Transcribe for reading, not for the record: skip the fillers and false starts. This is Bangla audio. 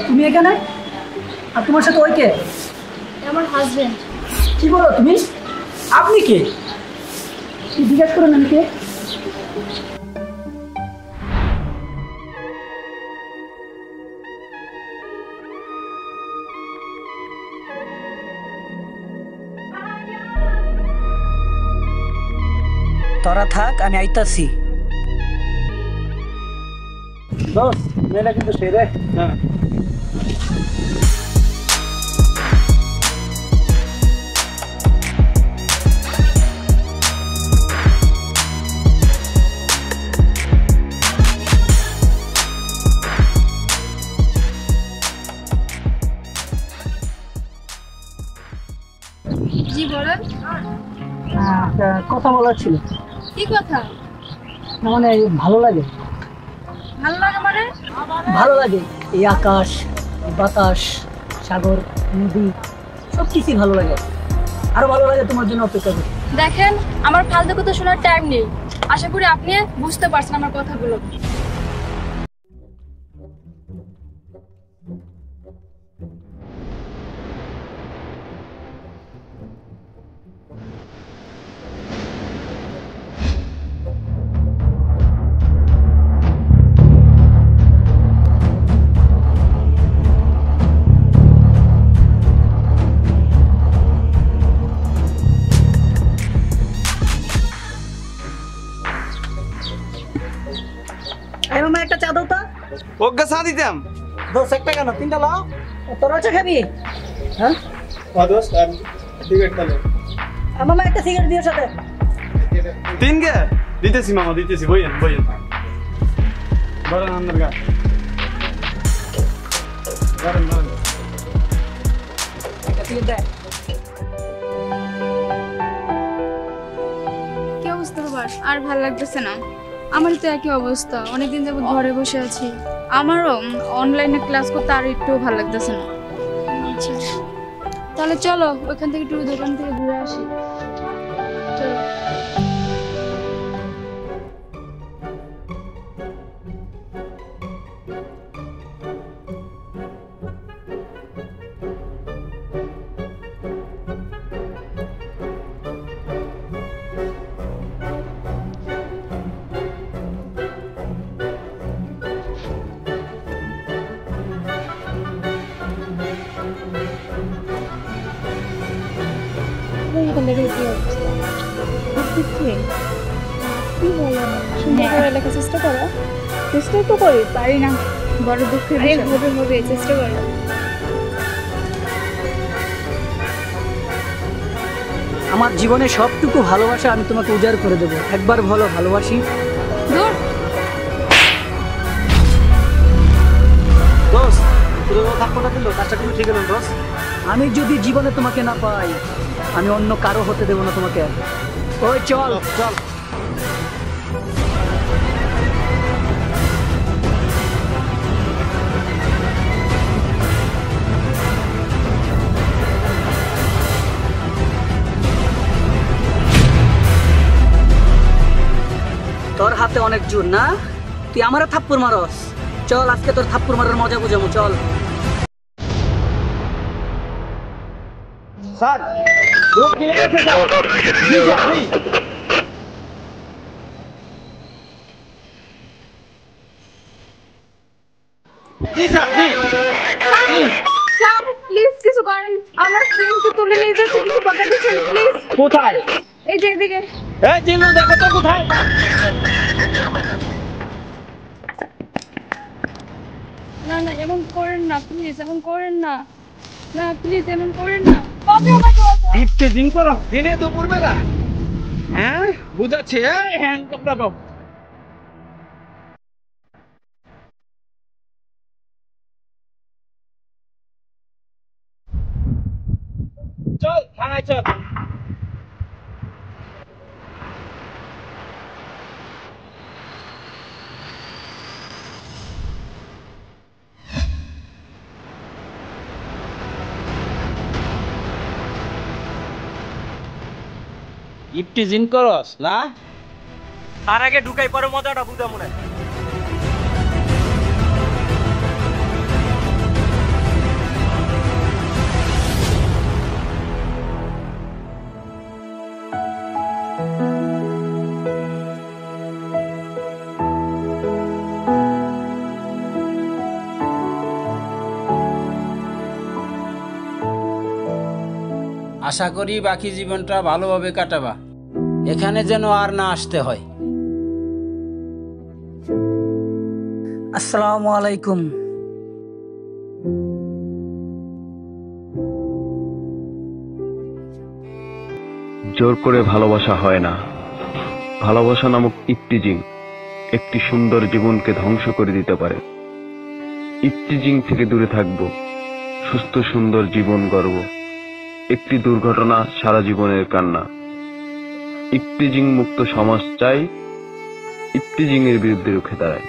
তুমি এখানে? আর তোমার সাথে ওই কে? আমার হাজবেন্ড। কি বলো তুমি? আপনি কে? কি জিজ্ঞেস করেন আমি কে? তোরা থাক, আমি আইতাছি। দোস্ত মেয়েটা কিন্তু সেই রে। হ্যাঁ জি বলেন। একটা কথা বলার ছিল। কি কথা? মানে ভালো লাগে। ভালো লাগে মানে? ভালো লাগে এই আকাশ, এই বাতাস, সাগর, নদী সব কিছুই ভালো লাগে। আরো ভালো লাগে তোমার জন্য অপেক্ষা করি। দেখেন, আমার ফালতু কথা শোনার টাইম নেই। আশা করি আপনি বুঝতে পারছেন আমার কথাগুলো। এই মামা একটা চা দাও তো। ওকে চা দিতাম। দোস্ত একটা কেন, তিনটা লাও। তোরা চা খাবি? হ্যাঁ দোস্ত সিগারেট দাও। মামা একটা সিগারেট দিও সাথে। তিন গে দিতেছি মামা, দিতেছি। বইয়েন বইয়েন বলেন আন্দার গা বলেন বলেন। একটা সিগারেট দে। কি অবস্থা তোমার? আর ভালো লাগতেছে না? আমারই তো একই অবস্থা, অনেকদিন যাবত ঘরে বসে আছি। আমারও অনলাইনে ক্লাস করতে আর একটু ভালো লাগতেছে না। আচ্ছা তাহলে চলো ওইখান থেকে একটু দোকান থেকে ঘুরে আসি। চলো। চেষ্টা করো। চেষ্টা তো করি, পারি না। বড় দুঃখের হবে চেষ্টা করো। আমার জীবনে সবটুকু ভালোবাসা আমি তোমাকে উজাড় করে দেবো। একবার বলো ভালোবাসি। দূর। দোস্ত তুই থাপ্পড়টা দিল, কাজটা কিন্তু ঠিক হলো দোস্ত। আমি যদি জীবনে তোমাকে না পাই, আমি অন্য কারো হতে দেবো না তোমাকে। ওই চল চল। তোর হাতে অনেক জোর না? তুই আমারে থাপ্পড় মারস। চল আজকে তোর থাপ্পড় মারার মজা বুঝাবো, চল। স্যার লোক গিয়ে গেছে sir. G sir G. G sir G. Sir please কিছু করেন, আমার ফ্রেন্ডকে তুলে নিয়ে যাচ্ছে, কিছু বাধা দিচ্ছেন প্লিজ। কোথায়? এই যে এদিকে। এই জিনু দেখো তো কোথায়? না না এমন করেন না প্লিজ, এমন করেন না। না প্লিজ এমন করেন না। কবে আমাকে ইফতে জিন করো দিনে দুপুর বেলা। হ্যাঁ বুঝাচ্ছে। এই হ্যান্ড কাপড় দাও। চল থানায় চল। ইফটিজিং করস না? তার আগে ঢুকাই পরে মজাটা বুঝা মনে হয়। আশা করি বাকি জীবনটা ভালোভাবে কাটাবা, এখানে যেন আর না আসতে হয়। আসসালামু আলাইকুম। জোর করে ভালোবাসা হয় না। ভালোবাসা নামক ইফটিজিং একটি সুন্দর জীবনকে ধ্বংস করে দিতে পারে। ইফটিজিং থেকে দূরে থাকব, সুস্থ সুন্দর জীবন গড়ব। একটি দুর্ঘটনা সারা জীবনের কান্না। ইফটিজিং মুক্ত সমাজ চাই, ইফটিজিং এর বিরুদ্ধে রুখে দাঁড়ায়।